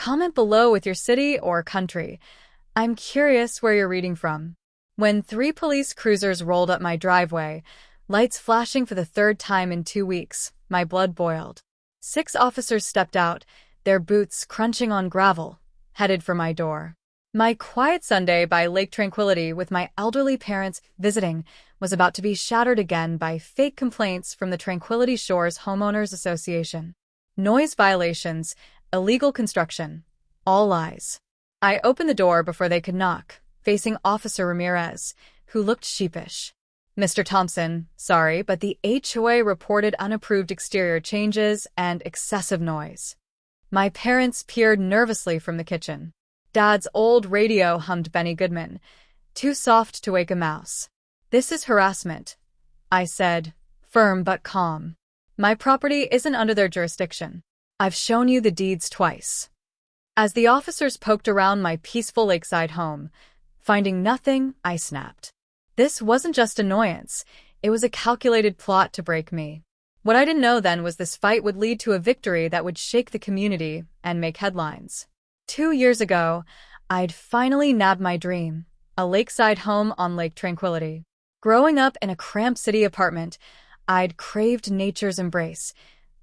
Comment below with your city or country. I'm curious where you're reading from. When 3 police cruisers rolled up my driveway, lights flashing for the third time in 2 weeks, my blood boiled. 6 officers stepped out, their boots crunching on gravel, headed for my door. My quiet Sunday by Lake Tranquility with my elderly parents visiting was about to be shattered again by fake complaints from the Tranquility Shores Homeowners Association. Noise violations, illegal construction, all lies. I opened the door before they could knock, facing Officer Ramirez, who looked sheepish. "Mr. Thompson, sorry, but the HOA reported unapproved exterior changes and excessive noise." My parents peered nervously from the kitchen. Dad's old radio hummed Benny Goodman, too soft to wake a mouse. "This is harassment," I said, firm but calm. "My property isn't under their jurisdiction. I've shown you the deeds twice." As the officers poked around my peaceful lakeside home, finding nothing, I snapped. This wasn't just annoyance, it was a calculated plot to break me. What I didn't know then was this fight would lead to a victory that would shake the community and make headlines. 2 years ago, I'd finally nabbed my dream, a lakeside home on Lake Tranquility. Growing up in a cramped city apartment, I'd craved nature's embrace,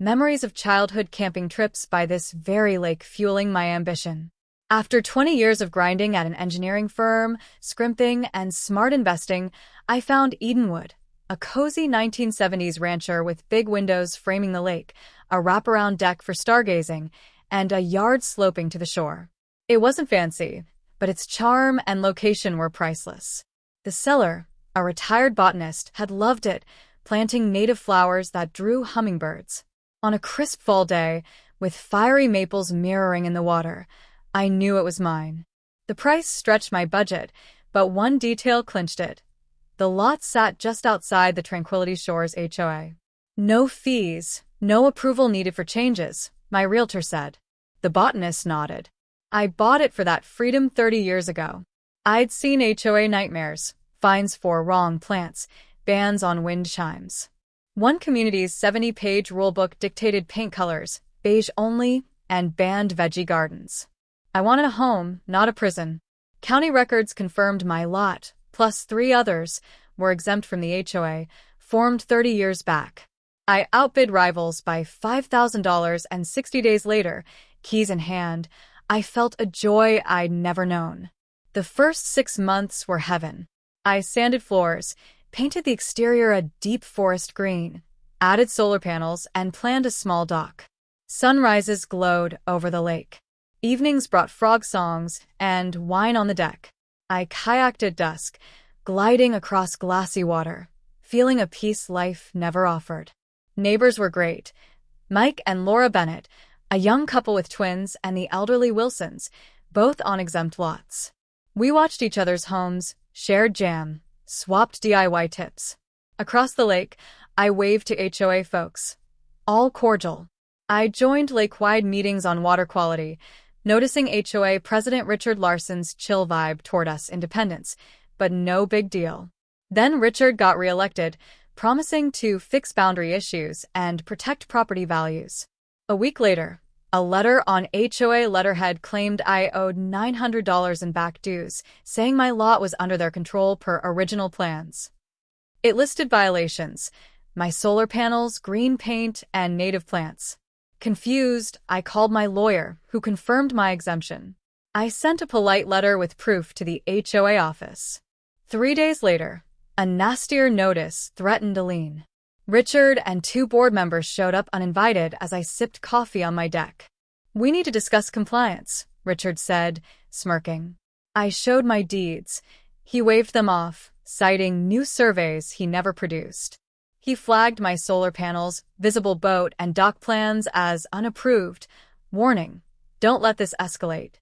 memories of childhood camping trips by this very lake fueling my ambition. After 20 years of grinding at an engineering firm, scrimping, and smart investing, I found Edenwood, a cozy 1970s rancher with big windows framing the lake, a wraparound deck for stargazing, and a yard sloping to the shore. It wasn't fancy, but its charm and location were priceless. The seller, a retired botanist, had loved it, planting native flowers that drew hummingbirds. On a crisp fall day, with fiery maples mirroring in the water, I knew it was mine. The price stretched my budget, but one detail clinched it. The lot sat just outside the Tranquility Shores HOA. No fees, no approval needed for changes, my realtor said. The botanist nodded. I bought it for that freedom 30 years ago. I'd seen HOA nightmares, fines for wrong plants, bans on wind chimes. One community's 70-page rulebook dictated paint colors, beige only, and banned veggie gardens. I wanted a home, not a prison. County records confirmed my lot, plus 3 others, were exempt from the HOA, formed 30 years back. I outbid rivals by $5,000, and 60 days later, keys in hand, I felt a joy I'd never known. The first 6 months were heaven. I sanded floors, painted the exterior a deep forest green, added solar panels, and planned a small dock. Sunrises glowed over the lake. Evenings brought frog songs and wine on the deck. I kayaked at dusk, gliding across glassy water, feeling a peace life never offered. Neighbors were great. Mike and Laura Bennett, a young couple with twins, and the elderly Wilsons, both on exempt lots. We watched each other's homes, shared jam, swapped DIY tips. Across the lake, I waved to HOA folks, all cordial. I joined lake-wide meetings on water quality, noticing HOA President Richard Larson's chill vibe toward us independents, but no big deal. Then Richard got reelected, promising to fix boundary issues and protect property values. A week later, a letter on HOA letterhead claimed I owed $900 in back dues, saying my lot was under their control per original plans. It listed violations: my solar panels, green paint, and native plants. Confused, I called my lawyer, who confirmed my exemption. I sent a polite letter with proof to the HOA office. 3 days later, a nastier notice threatened a lien. Richard and 2 board members showed up uninvited as I sipped coffee on my deck. "We need to discuss compliance," Richard said, smirking. I showed my deeds. He waved them off, citing new surveys he never produced. He flagged my solar panels, visible boat, and dock plans as unapproved. Warning: don't let this escalate.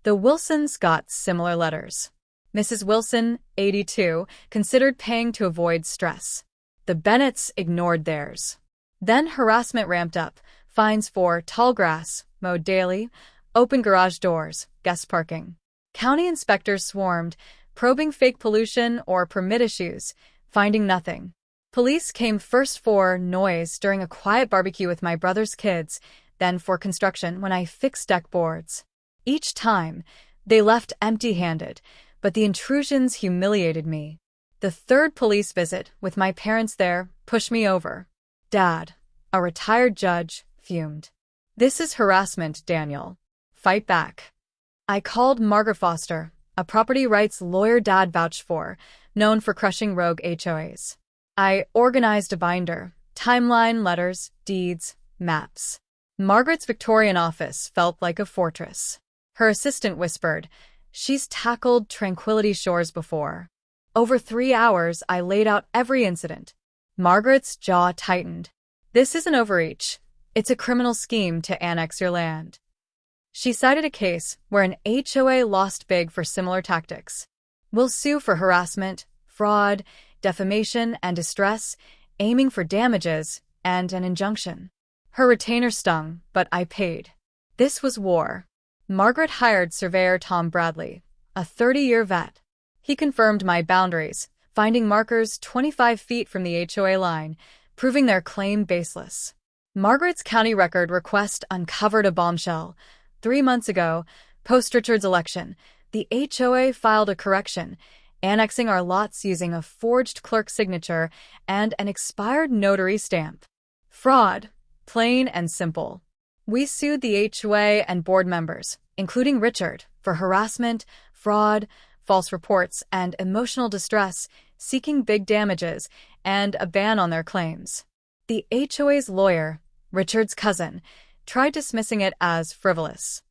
The Wilsons got similar letters. Mrs. Wilson, 82, considered paying to avoid stress. The Bennetts ignored theirs. Then harassment ramped up: fines for tall grass, mowed daily, open garage doors, guest parking. County inspectors swarmed, probing fake pollution or permit issues, finding nothing. Police came first for noise during a quiet barbecue with my brother's kids, then for construction when I fixed deck boards. Each time, they left empty-handed, but the intrusions humiliated me. The third police visit, with my parents there, pushed me over. Dad, a retired judge, fumed. "This is harassment, Daniel. Fight back." I called Margaret Foster, a property rights lawyer Dad vouched for, known for crushing rogue HOAs. I organized a binder, timeline, letters, deeds, maps. Margaret's Victorian office felt like a fortress. Her assistant whispered, "She's tackled Tranquility Shores before." Over 3 hours, I laid out every incident. Margaret's jaw tightened. "This isn't overreach. It's a criminal scheme to annex your land." She cited a case where an HOA lost big for similar tactics. "We'll sue for harassment, fraud, defamation, and distress, aiming for damages and an injunction." Her retainer stung, but I paid. This was war. Margaret hired surveyor Tom Bradley, a 30-year vet. He confirmed my boundaries, finding markers 25 feet from the HOA line, proving their claim baseless. Margaret's county record request uncovered a bombshell. 3 months ago, post-Richard's election, the HOA filed a correction, annexing our lots using a forged clerk's signature and an expired notary stamp. Fraud, plain and simple. We sued the HOA and board members, including Richard, for harassment, fraud, false reports, and emotional distress, seeking big damages and a ban on their claims. The HOA's lawyer, Richard's cousin, tried dismissing it as frivolous.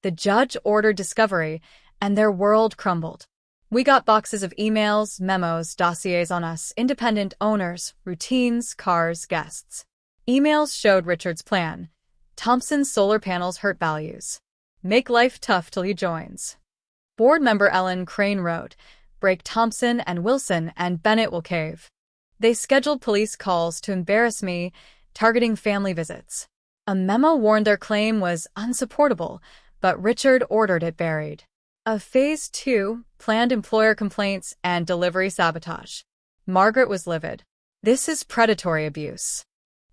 The judge ordered discovery, and their world crumbled. We got boxes of emails, memos, dossiers on us, independent owners, routines, cars, guests. Emails showed Richard's plan. Thompson's solar panels hurt values. Make life tough till he joins. Board member Ellen Crane wrote, "Break Thompson and Wilson and Bennett will cave." They scheduled police calls to embarrass me, targeting family visits. A memo warned their claim was unsupportable, but Richard ordered it buried. A Phase 2, planned employer complaints and delivery sabotage. Margaret was livid. "This is predatory abuse."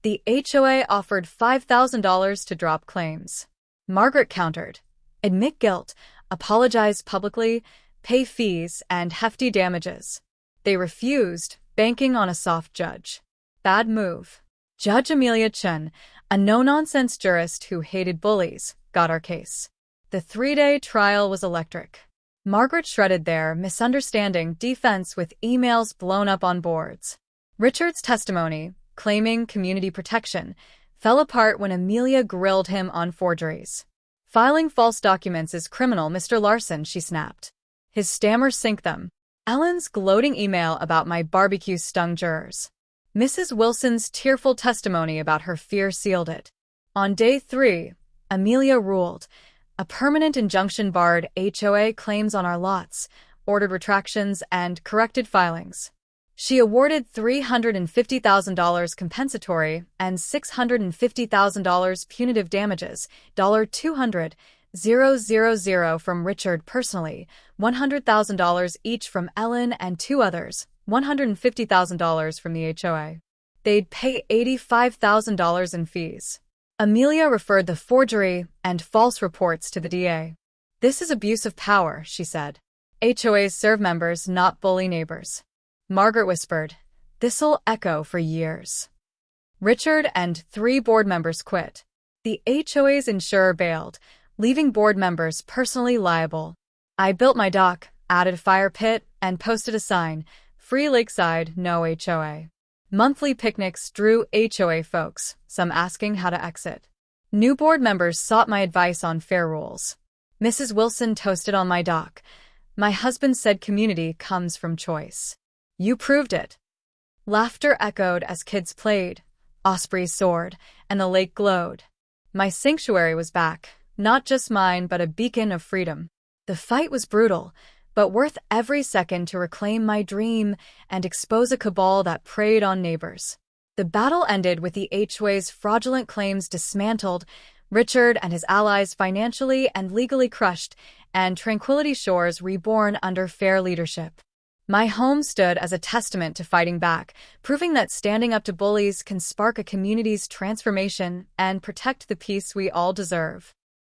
The HOA offered $5,000 to drop claims. Margaret countered, "Admit guilt, apologize publicly, pay fees, and hefty damages." They refused, banking on a soft judge. Bad move. Judge Amelia Chun, a no-nonsense jurist who hated bullies, got our case. The 3-day trial was electric. Margaret shredded their misunderstanding defense with emails blown up on boards. Richard's testimony, claiming community protection, fell apart when Amelia grilled him on forgeries. "Filing false documents is criminal, Mr. Larson," she snapped. His stammer sank them. Ellen's gloating email about my barbecue stung jurors. Mrs. Wilson's tearful testimony about her fear sealed it. On day 3, Amelia ruled. A permanent injunction barred HOA claims on our lots, ordered retractions, and corrected filings. She awarded $350,000 compensatory and $650,000 punitive damages, $200,000 from Richard personally, $100,000 each from Ellen and 2 others, $150,000 from the HOA. They'd pay $85,000 in fees. Amelia referred the forgery and false reports to the DA. "This is abuse of power," she said. "HOAs serve members, not bully neighbors." Margaret whispered, "This'll echo for years." Richard and 3 board members quit. The HOA's insurer bailed, leaving board members personally liable. I built my dock, added a fire pit, and posted a sign, "Free Lakeside, no HOA." Monthly picnics drew HOA folks, some asking how to exit. New board members sought my advice on fair rules. Mrs. Wilson toasted on my dock. "My husband said community comes from choice." "You proved it." Laughter echoed as kids played, ospreys soared, and the lake glowed. My sanctuary was back, not just mine but a beacon of freedom. The fight was brutal, but worth every second to reclaim my dream and expose a cabal that preyed on neighbors. The battle ended with the HOA's fraudulent claims dismantled, Richard and his allies financially and legally crushed, and Tranquility Shores reborn under fair leadership. My home stood as a testament to fighting back, proving that standing up to bullies can spark a community's transformation and protect the peace we all deserve.